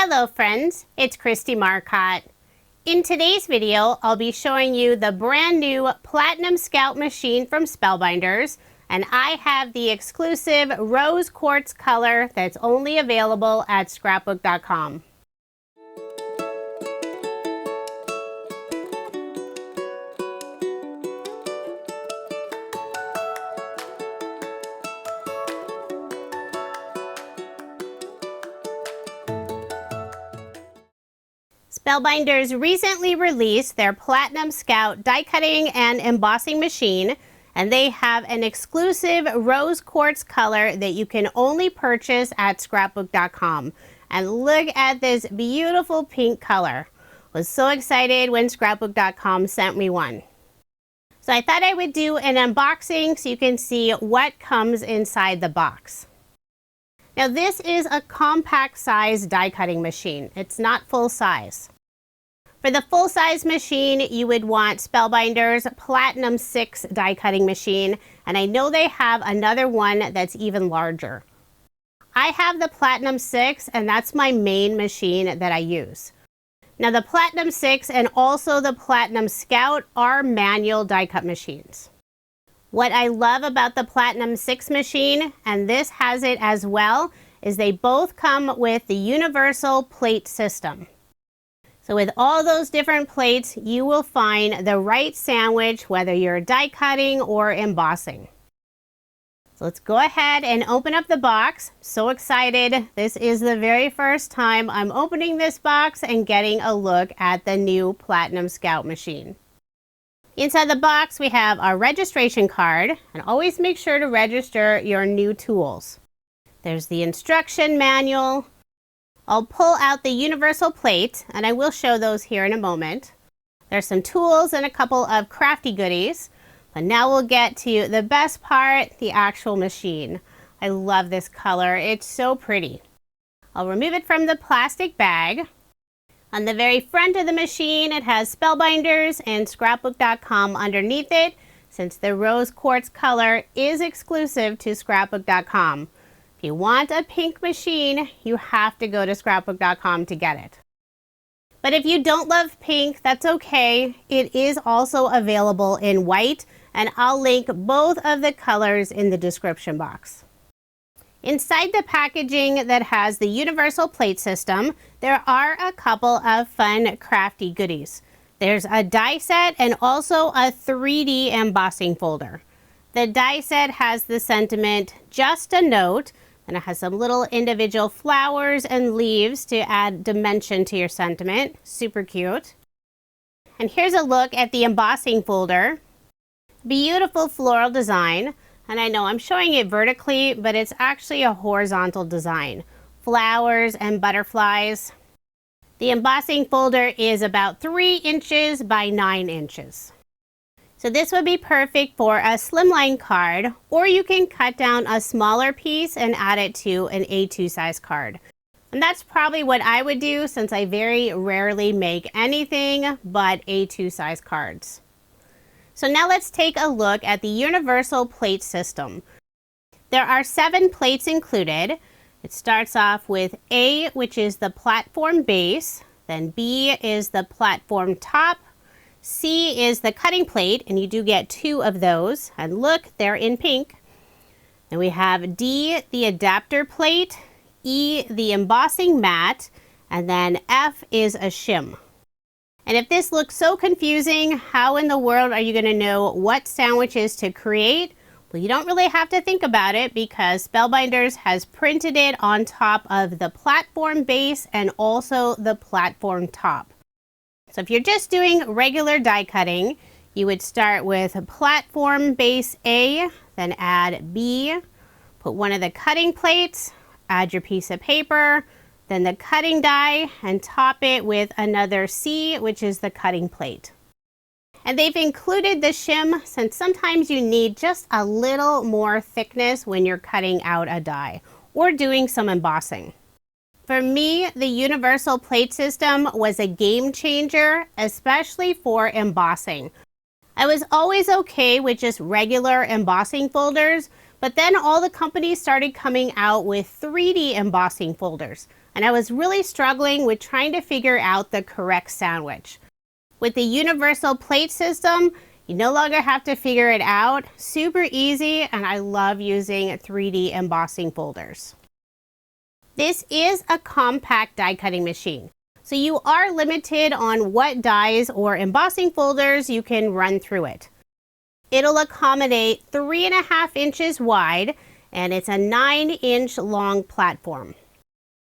Hello friends, it's Kristie Marcotte. In today's video, I'll be showing you the brand new Platinum Scout machine from Spellbinders, and I have the exclusive rose quartz color that's only available at scrapbook.com. Spellbinders recently released their Platinum Scout die cutting and embossing machine, and they have an exclusive rose quartz color that you can only purchase at scrapbook.com. And look at this beautiful pink color. I was so excited when scrapbook.com sent me one. So I thought I would do an unboxing so you can see what comes inside the box. Now this is a compact size die cutting machine. It's not full size. For the full size machine, you would want Spellbinders Platinum 6 die cutting machine, and I know they have another one that's even larger. I have the Platinum 6, and that's my main machine that I use. Now the Platinum 6 and also the Platinum Scout are manual die cut machines. What I love about the Platinum 6 machine, and this has it as well, is they both come with the universal plate system. So with all those different plates, you will find the right sandwich, whether you're die cutting or embossing. So let's go ahead and open up the box. So excited. This is the very first time I'm opening this box and getting a look at the new Platinum Scout machine. Inside the box, we have our registration card, and always make sure to register your new tools. There's the instruction manual. I'll pull out the universal plate, and I will show those here in a moment. There's some tools and a couple of crafty goodies. But now we'll get to the best part, the actual machine. I love this color. It's so pretty. I'll remove it from the plastic bag. On the very front of the machine, it has Spellbinders and scrapbook.com underneath it, since the rose quartz color is exclusive to scrapbook.com. If you want a pink machine, you have to go to scrapbook.com to get it. But if you don't love pink, that's okay. It is also available in white, and I'll link both of the colors in the description box. Inside the packaging that has the universal plate system, there are a couple of fun crafty goodies. There's a die set and also a 3D embossing folder. The die set has the sentiment, "Just a note," and it has some little individual flowers and leaves to add dimension to your sentiment. Super cute. And here's a look at the embossing folder. Beautiful floral design. And I know I'm showing it vertically, but it's actually a horizontal design. Flowers and butterflies. The embossing folder is about 3 inches by 9 inches. So this would be perfect for a slimline card, or you can cut down a smaller piece and add it to an A2 size card. And that's probably what I would do, since I very rarely make anything but A2 size cards. So now let's take a look at the universal plate system. There are 7 plates included. It starts off with A, which is the platform base, then B is the platform top, C is the cutting plate, and you do get 2 of those, and look, they're in pink. And we have D, the adapter plate, E, the embossing mat, and then F is a shim. And if this looks so confusing, how in the world are you going to know what sandwiches to create? Well, you don't really have to think about it, because Spellbinders has printed it on top of the platform base and also the platform top. So if you're just doing regular die cutting, you would start with platform base A, then add B, put one of the cutting plates, add your piece of paper, then the cutting die, and top it with another C, which is the cutting plate. And they've included the shim, since sometimes you need just a little more thickness when you're cutting out a die or doing some embossing. For me, the universal plate system was a game changer, especially for embossing. I was always okay with just regular embossing folders, but then all the companies started coming out with 3D embossing folders. and I was really struggling with trying to figure out the correct sandwich. With the universal plate system, you no longer have to figure it out. Super easy, and I love using 3D embossing folders. This is a compact die cutting machine, so you are limited on what dies or embossing folders you can run through it. It'll accommodate 3.5 inches wide, and it's a 9-inch long platform.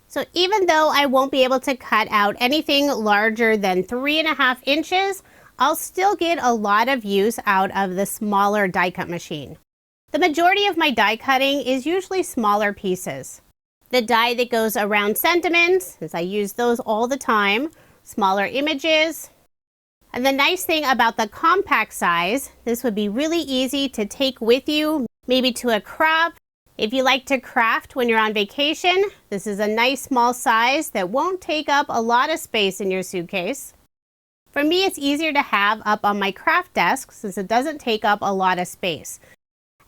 So even though I won't be able to cut out anything larger than 3.5 inches, I'll still get a lot of use out of the smaller die cut machine. The majority of my die cutting is usually smaller pieces. The die that goes around sentiments, since I use those all the time, smaller images. And the nice thing about the compact size, this would be really easy to take with you, maybe to a crop. If you like to craft when you're on vacation, this is a nice small size that won't take up a lot of space in your suitcase. For me, it's easier to have up on my craft desk since it doesn't take up a lot of space.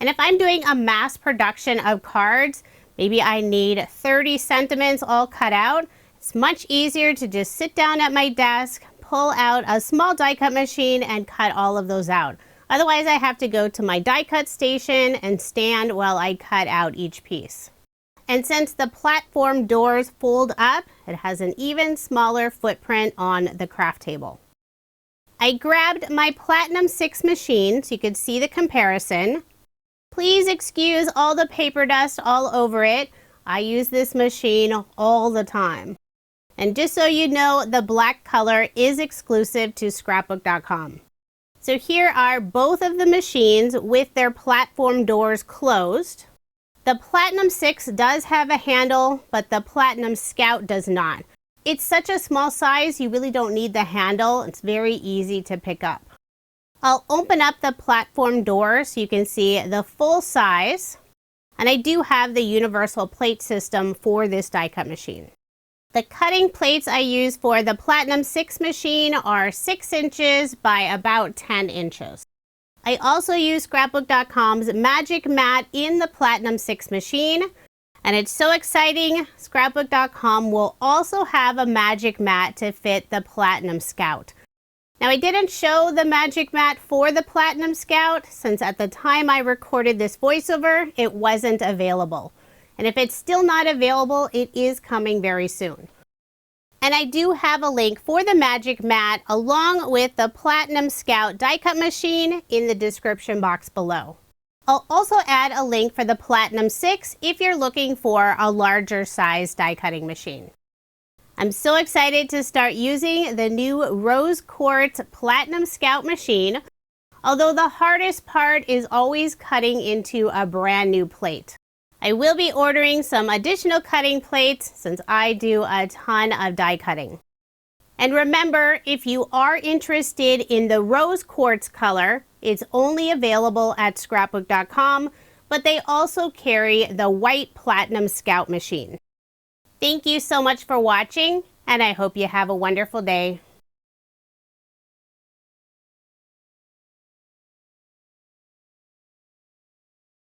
And if I'm doing a mass production of cards, maybe I need 30 sentiments all cut out, it's much easier to just sit down at my desk, pull out a small die cut machine and cut all of those out. Otherwise, I have to go to my die cut station and stand while I cut out each piece. And since the platform doors fold up, it has an even smaller footprint on the craft table. I grabbed my Platinum 6 machine so you could see the comparison. Please excuse all the paper dust all over it. I use this machine all the time. And just so you know, the black color is exclusive to scrapbook.com. So here are both of the machines with their platform doors closed. The Platinum 6 does have a handle, but the Platinum Scout does not. It's such a small size, you really don't need the handle. It's very easy to pick up. I'll open up the platform door so you can see the full size. And I do have the universal plate system for this die cut machine. The cutting plates I use for the Platinum 6 machine are 6 inches by about 10 inches. I also use Scrapbook.com's Magic Mat in the Platinum 6 machine. And it's so exciting, Scrapbook.com will also have a Magic Mat to fit the Platinum Scout. Now I didn't show the Magic Mat for the Platinum Scout since at the time I recorded this voiceover, it wasn't available. And if it's still not available, it is coming very soon. And I do have a link for the Magic Mat along with the Platinum Scout die cut machine in the description box below. I'll also add a link for the Platinum 6 if you're looking for a larger size die cutting machine. I'm so excited to start using the new Rose Quartz Platinum Scout machine, although the hardest part is always cutting into a brand new plate. I will be ordering some additional cutting plates since I do a ton of die cutting. And remember, if you are interested in the rose quartz color, it's only available at scrapbook.com, but they also carry the white Platinum Scout machine. Thank you so much for watching, and I hope you have a wonderful day.